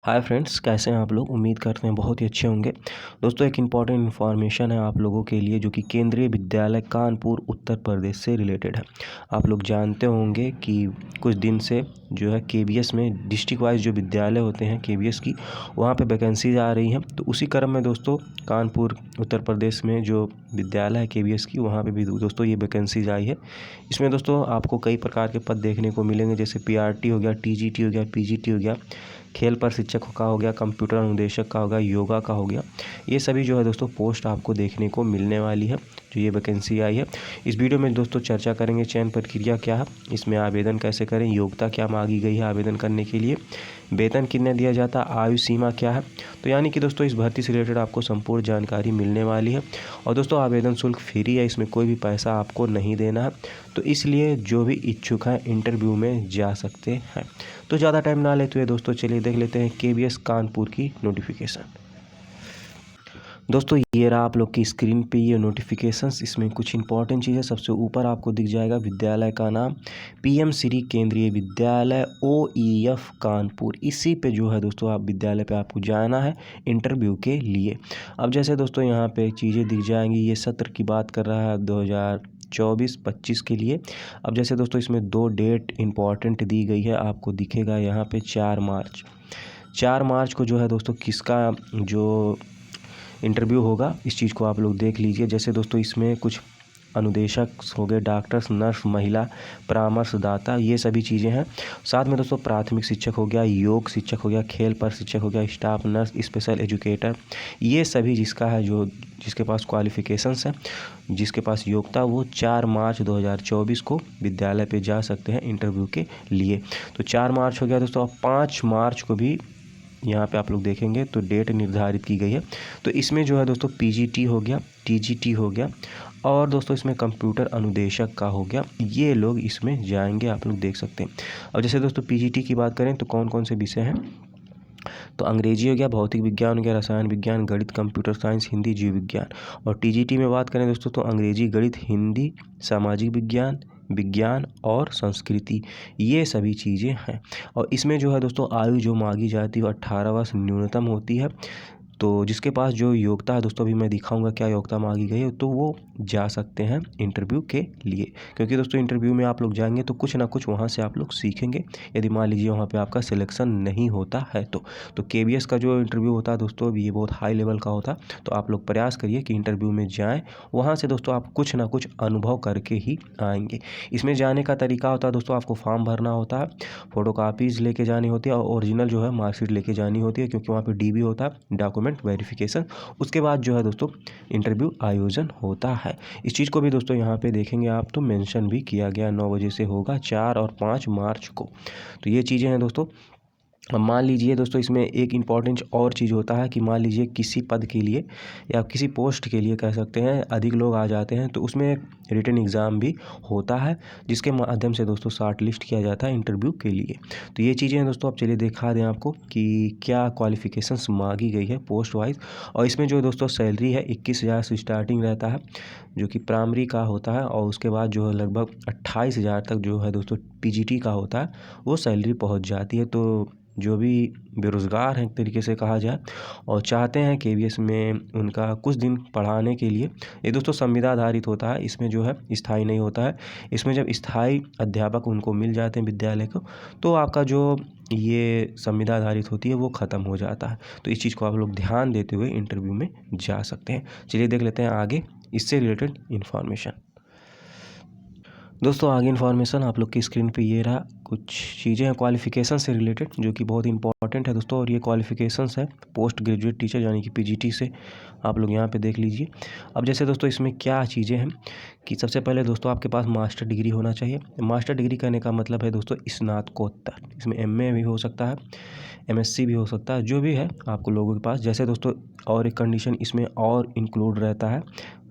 Hi friends, कैसे हैं आप लोग। उम्मीद करते हैं बहुत ही अच्छे होंगे। दोस्तों, एक इम्पॉर्टेंट इन्फॉर्मेशन है आप लोगों के लिए जो कि केंद्रीय विद्यालय कानपुर उत्तर प्रदेश से रिलेटेड है। आप लोग जानते होंगे कि कुछ दिन से जो है केवीएस में डिस्ट्रिक्ट वाइज जो विद्यालय होते हैं केवीएस की, वहाँ पे वैकेंसीज आ रही हैं। तो उसी क्रम में दोस्तों कानपुर उत्तर प्रदेश में जो विद्यालय है केवीएस की, वहाँ पे भी दोस्तों ये वैकेंसीज आई है। इसमें दोस्तों आपको कई प्रकार के पद देखने को मिलेंगे, जैसे पीआरटी हो गया, टीजीटी हो गया, पीजीटी हो गया, खेल प्रशिक्षक का हो गया, कंप्यूटर अनुदेशक का हो गया, योगा का हो गया। ये सभी जो है दोस्तों पोस्ट आपको देखने को मिलने वाली है जो ये वैकेंसी आई है। इस वीडियो में दोस्तों चर्चा करेंगे चयन प्रक्रिया क्या है, इसमें आवेदन कैसे करें, योग्यता क्या मांगी गई है आवेदन करने के लिए, वेतन कितना दिया जाता, आयु सीमा क्या है। तो यानी कि दोस्तों इस भर्ती से रिलेटेड आपको संपूर्ण जानकारी मिलने वाली है। और दोस्तों आवेदन शुल्क फ्री है, इसमें कोई भी पैसा आपको नहीं देना है। तो इसलिए जो भी इच्छुक हैं इंटरव्यू में जा सकते हैं। तो ज़्यादा टाइम ना लेते हुए दोस्तों चलिए देख लेते हैं केवीएस कानपुर की नोटिफिकेशन। दोस्तों ये रहा आप लोग की स्क्रीन पे ये नोटिफिकेशंस। इसमें कुछ इंपॉर्टेंट चीज़ें, सबसे ऊपर आपको दिख जाएगा विद्यालय का नाम, पीएम श्री केंद्रीय विद्यालय ओईएफ कानपुर। इसी पे जो है दोस्तों आप विद्यालय पे आपको जाना है इंटरव्यू के लिए। अब जैसे दोस्तों यहाँ पे चीज़ें दिख जाएंगी, ये सत्र की बात कर रहा है 2024-25 के लिए। अब जैसे दोस्तों इसमें 2 डेट इम्पॉर्टेंट दी गई है, आपको दिखेगा यहाँ पे 4 मार्च को जो है दोस्तों किसका जो इंटरव्यू होगा, इस चीज़ को आप लोग देख लीजिए। जैसे दोस्तों इसमें कुछ अनुदेशक हो गए, डॉक्टर्स, नर्स, महिला परामर्शदाता, ये सभी चीज़ें हैं। साथ में दोस्तों प्राथमिक शिक्षक हो गया, योग शिक्षक हो गया, खेल प्रशिक्षक हो गया, स्टाफ नर्स, स्पेशल एजुकेटर, ये सभी जिसका है जो जिसके पास क्वालिफ़िकेशंस हैं, जिसके पास योग्यता, वो 4 मार्च 2024 को विद्यालय पे जा सकते हैं इंटरव्यू के लिए। तो 4 मार्च हो गया दोस्तों। अब 5 मार्च को भी यहाँ पे आप लोग देखेंगे तो डेट निर्धारित की गई है। तो इसमें जो है दोस्तों पीजीटी हो गया, टीजीटी हो गया, और दोस्तों इसमें कंप्यूटर अनुदेशक का हो गया, ये लोग इसमें जाएंगे, आप लोग देख सकते हैं। अब जैसे दोस्तों पीजीटी की बात करें तो कौन कौन से विषय हैं, तो अंग्रेजी हो गया, भौतिक विज्ञान हो गया, रसायन विज्ञान, गणित, कंप्यूटर साइंस, हिंदी, जीव विज्ञान। और टीजीटी में बात करें दोस्तों तो अंग्रेजी, गणित, हिंदी, सामाजिक विज्ञान, विज्ञान और संस्कृति, ये सभी चीज़ें हैं। और इसमें जो है दोस्तों आयु जो मांगी जाती है वो 18 वर्ष न्यूनतम होती है। तो जिसके पास जो योग्यता है दोस्तों, अभी मैं दिखाऊंगा क्या योग्यता मांगी गई है, तो वो जा सकते हैं इंटरव्यू के लिए। क्योंकि दोस्तों इंटरव्यू में आप लोग जाएंगे तो कुछ ना कुछ वहाँ से आप लोग सीखेंगे, यदि मान लीजिए वहाँ पे आपका सिलेक्शन नहीं होता है तो केवीएस का जो इंटरव्यू होता है दोस्तों ये बहुत हाई लेवल का होता है। तो आप लोग प्रयास करिए कि इंटरव्यू में जाएँ, वहाँ से दोस्तों आप कुछ ना कुछ अनुभव करके ही आएँगे। इसमें जाने का तरीका होता है दोस्तों, आपको फॉर्म भरना होता है, फ़ोटोकॉपीज़ लेके जानी होती है और ओरिजिनल जो है मार्कशीट लेके जानी होती है, क्योंकि वहाँ पे डीबी होता है, डॉक्यूमेंट वेरिफिकेशन। उसके बाद जो है दोस्तों इंटरव्यू आयोजन होता है। इस चीज़ को भी दोस्तों यहाँ पे देखेंगे आप तो मेंशन भी किया गया, 9 बजे से होगा 4 और 5 मार्च को। तो ये चीज़ें हैं दोस्तों। अब मान लीजिए दोस्तों इसमें एक इम्पॉर्टेंट और चीज़ होता है कि मान लीजिए किसी पद के लिए या किसी पोस्ट के लिए कह सकते हैं अधिक लोग आ जाते हैं, तो उसमें एक रिटन एग्ज़ाम भी होता है जिसके माध्यम से दोस्तों शॉर्ट लिस्ट किया जाता है इंटरव्यू के लिए। तो ये चीज़ें हैं दोस्तों। अब चलिए दिखा दें आपको कि क्या क्वालिफ़िकेशंस मांगी गई है पोस्ट वाइज। और इसमें जो दोस्तों सैलरी है 21,000 से स्टार्टिंग रहता है जो कि प्राइमरी का होता है, और उसके बाद जो है लगभग 28,000 तक जो है दोस्तों पीजीटी का होता है, वो सैलरी पहुँच जाती है। तो जो भी बेरोज़गार हैं एक तरीके से कहा जाए और चाहते हैं केवीएस में उनका कुछ दिन पढ़ाने के लिए, ये दोस्तों संविदा आधारित होता है, इसमें जो है स्थायी नहीं होता है। इसमें जब स्थायी अध्यापक उनको मिल जाते हैं विद्यालय को, तो आपका जो ये संविदा आधारित होती है वो ख़त्म हो जाता है। तो इस चीज़ को आप लोग ध्यान देते हुए इंटरव्यू में जा सकते हैं। चलिए देख लेते हैं आगे इससे रिलेटेड इन्फॉर्मेशन। दोस्तों आगे इन्फॉर्मेशन आप लोग की स्क्रीन पे ये रहा, कुछ चीज़ें हैं क्वालिफ़िकेशन से रिलेटेड जो कि बहुत इंपॉर्टेंट है दोस्तों। और ये क्वालिफ़िकेशंस है पोस्ट ग्रेजुएट टीचर यानी कि पीजीटी से, आप लोग यहाँ पे देख लीजिए। अब जैसे दोस्तों इसमें क्या चीज़ें हैं कि सबसे पहले दोस्तों आपके पास मास्टर डिग्री होना चाहिए। मास्टर डिग्री करने का मतलब है दोस्तों स्नातकोत्तर, इसमें एमए भी हो सकता है, एमएससी भी हो सकता है, जो भी है आपको लोगों के पास। जैसे दोस्तों और एक कंडीशन इसमें और इंक्लूड रहता है,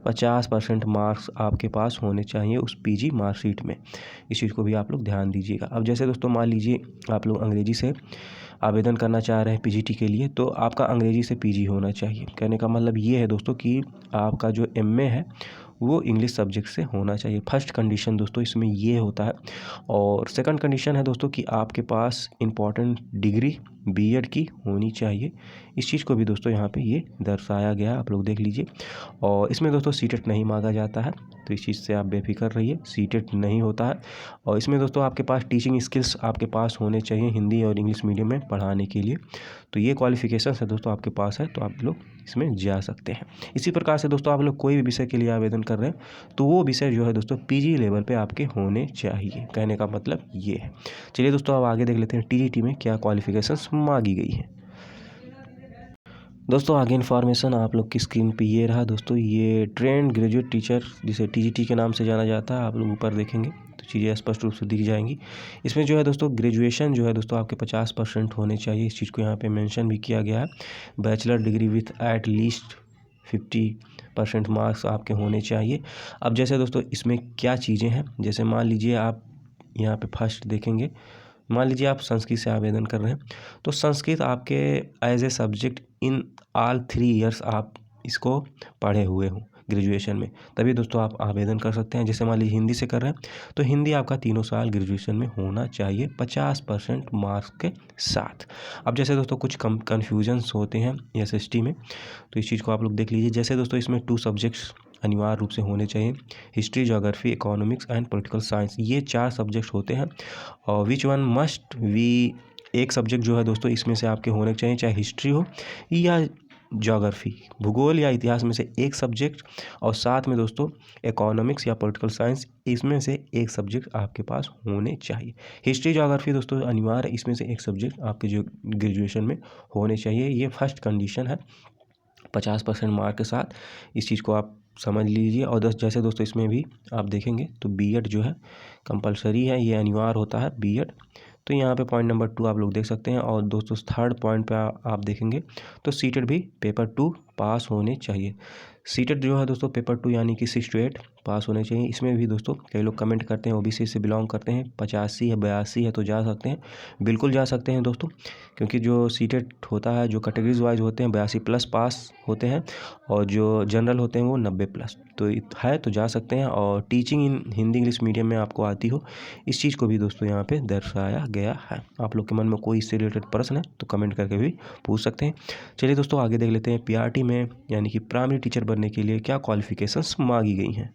50% मार्क्स आपके पास होने चाहिए उस पीजी मार्कशीट में। इस चीज़ को भी आप लोग ध्यान दीजिएगा। अब जैसे दोस्तों मान लीजिए आप लोग अंग्रेजी से आवेदन करना चाह रहे हैं पीजीटी के लिए, तो आपका अंग्रेजी से पीजी होना चाहिए। कहने का मतलब ये है दोस्तों कि आपका जो एमए है वो इंग्लिश सब्जेक्ट से होना चाहिए। फर्स्ट कंडीशन दोस्तों इसमें ये होता है। और सेकंड कंडीशन है दोस्तों कि आपके पास इम्पॉर्टेंट डिग्री बीएड की होनी चाहिए। इस चीज़ को भी दोस्तों यहाँ पे ये दर्शाया गया है, आप लोग देख लीजिए। और इसमें दोस्तों सीटेट नहीं मांगा जाता है, तो इस चीज़ से आप बेफिक्र रहिए, सीटेट नहीं होता है। और इसमें दोस्तों आपके पास टीचिंग स्किल्स आपके पास होने चाहिए हिंदी और इंग्लिश मीडियम में पढ़ाने के लिए। तो ये क्वालिफिकेशन है दोस्तों आपके पास है, तो आप लोग इसमें जा सकते हैं। इसी प्रकार से दोस्तों आप लोग कोई भी विषय के लिए आवेदन कर रहे हैं तो वो विषय जो है दोस्तों पीजी लेवल पे आपके होने चाहिए, कहने का मतलब ये है। चलिए दोस्तों अब आगे देख लेते हैं टीजीटी में क्या क्वालिफिकेशंस मांगी गई है। दोस्तों आगे इन्फॉर्मेशन आप लोग की स्क्रीन पे ये रहा दोस्तों, ये ट्रेंड ग्रेजुएट टीचर जिसे टीजीटी के नाम से जाना जाता है, आप लोग ऊपर देखेंगे तो चीज़ें स्पष्ट रूप से दिख जाएंगी। इसमें जो है दोस्तों ग्रेजुएशन जो है दोस्तों आपके 50% होने चाहिए, इस चीज़ को यहाँ पे मेंशन भी किया गया है। Bachelor degree with at least 50% marks आपके होने चाहिए। अब जैसे दोस्तों इसमें क्या चीज़ें हैं, जैसे मान लीजिए आप यहाँ पे फर्स्ट देखेंगे, मान लीजिए आप संस्कृत से आवेदन कर रहे हैं तो संस्कृत आपके as a subject in all 3 years आप इसको पढ़े हुए हो ग्रेजुएशन में, तभी दोस्तों आप आवेदन कर सकते हैं। जैसे मान लीजिए हिंदी से कर रहे हैं तो हिंदी आपका 3 साल ग्रेजुएशन में होना चाहिए 50% मार्क्स के साथ। अब जैसे दोस्तों कुछ कन्फ्यूजन्स होते हैं SST में, तो इस चीज़ को आप लोग देख लीजिए। जैसे दोस्तों इसमें 2 सब्जेक्ट्स अनिवार्य रूप से होने चाहिए, history, geography, economics and political science, ये 4 सब्जेक्ट होते हैं। और विच वन मस्ट वी, एक सब्जेक्ट जो है दोस्तों इसमें से आपके होने चाहिए, चाहे हिस्ट्री हो या ज्योग्राफी, भूगोल या इतिहास में से एक सब्जेक्ट, और साथ में दोस्तों इकोनॉमिक्स या पॉलिटिकल साइंस, इसमें से एक सब्जेक्ट आपके पास होने चाहिए। हिस्ट्री ज्योग्राफी दोस्तों अनिवार्य, इसमें से एक सब्जेक्ट आपके जो ग्रेजुएशन में होने चाहिए, ये फर्स्ट कंडीशन है 50% मार्क के साथ। इस चीज़ को आप समझ लीजिए। और जैसे दोस्तों इसमें भी आप देखेंगे तो बीएड जो है कंपलसरी है, ये अनिवार्य होता है बीएड। तो यहाँ पे पॉइंट नंबर 2 आप लोग देख सकते हैं। और दोस्तों थर्ड पॉइंट पे आप देखेंगे तो सीटेट भी पेपर 2 पास होने चाहिए। सीटेट जो है दोस्तों पेपर 2 यानी कि 6 to 8 पास होने चाहिए। इसमें भी दोस्तों कई लोग कमेंट करते हैं ओबीसी से बिलोंग करते हैं, 85 है 82 है तो जा सकते हैं, बिल्कुल जा सकते हैं दोस्तों, क्योंकि जो सीटेट होता है जो कैटेगरीज वाइज होते हैं 82+ पास होते हैं, और जो जनरल होते हैं वो 90+, तो है तो जा सकते हैं। और teaching in Hindi English medium में आपको आती हो, इस चीज़ को भी दोस्तों यहाँ पे दर्शाया गया है। आप लोग के मन में कोई इससे रिलेटेड प्रश्न है तो कमेंट करके भी पूछ सकते हैं। चलिए दोस्तों आगे देख लेते हैं पीआरटी में यानी कि प्राइमरी टीचर बनने के लिए क्या क्वालिफिकेशंस मांगी गई हैं।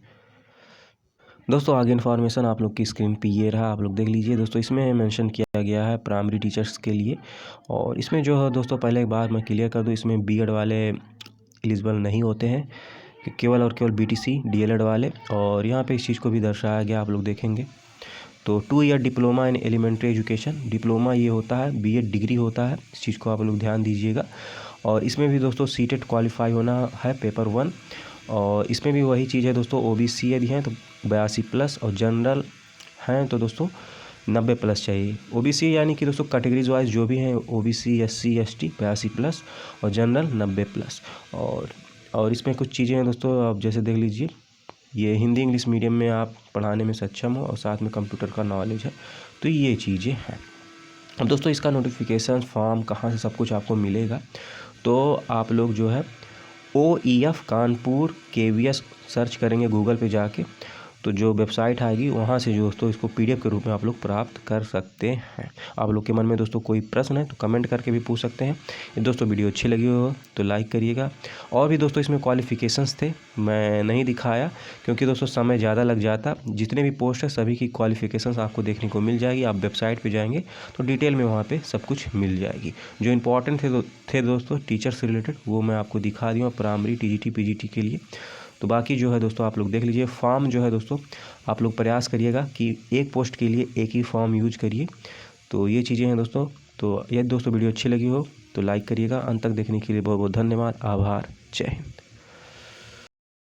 दोस्तों आगे इन्फॉर्मेशन आप लोग की स्क्रीन पे ये रहा, आप लोग देख लीजिए। दोस्तों इसमें मेंशन किया गया है प्राइमरी टीचर्स के लिए, और इसमें जो है दोस्तों पहले एक बार मैं क्लियर कर दूँ, इसमें बीएड वाले एलिजिबल नहीं होते हैं, केवल और केवल बीटीसी डीएलएड वाले। और यहाँ पे इस चीज़ को भी दर्शाया गया, आप लोग देखेंगे तो 2 year diploma in elementary education, diploma ये होता है, बीएड डिग्री होता है, इस चीज़ को आप लोग ध्यान दीजिएगा। और इसमें भी दोस्तों सीटेट क्वालिफाई होना है पेपर 1, और इसमें भी वही चीज़ है दोस्तों, ओबीसी यदि हैं तो 82+, और जनरल हैं तो दोस्तों 90+ चाहिए। ओबीसी यानी कि दोस्तों कैटेगरीज वाइज जो भी हैं, ओबीसी SC ST 82+, और जनरल 90+। और इसमें कुछ चीज़ें हैं दोस्तों, आप जैसे देख लीजिए, ये हिंदी इंग्लिश मीडियम में आप पढ़ाने में सक्षम हो और साथ में कंप्यूटर का नॉलेज है, तो ये चीज़ें हैं। अब दोस्तों इसका नोटिफिकेशन फॉर्म कहाँ से सब कुछ आपको मिलेगा, तो आप लोग जो है OEF कानपुर KVS सर्च करेंगे गूगल पे जाके, तो जो वेबसाइट आएगी वहाँ से दोस्तों इसको PDF के रूप में आप लोग प्राप्त कर सकते हैं। आप लोग के मन में दोस्तों कोई प्रश्न है तो कमेंट करके भी पूछ सकते हैं। ये दोस्तों वीडियो अच्छी लगी हो तो लाइक करिएगा। और भी दोस्तों इसमें क्वालिफ़िकेशंस थे, मैं नहीं दिखाया क्योंकि दोस्तों समय ज़्यादा लग जाता। जितने भी पोस्ट है सभी की क्वालिफ़िकेशंस आपको देखने को मिल जाएगी, आप वेबसाइट पर जाएँगे तो डिटेल में वहाँ पर सब कुछ मिल जाएगी। जो इंपॉर्टेंट थे दोस्तों टीचर से रिलेटेड वो मैं आपको दिखा दिया प्राइमरी TGT PGT के लिए। तो बाकी जो है दोस्तों आप लोग देख लीजिए। फॉर्म जो है दोस्तों आप लोग प्रयास करिएगा कि एक पोस्ट के लिए एक ही फॉर्म यूज करिए। तो ये चीज़ें हैं दोस्तों। तो यदि दोस्तों वीडियो अच्छी लगी हो तो लाइक करिएगा। अंत तक देखने के लिए बहुत बहुत धन्यवाद, आभार, जय हिंद।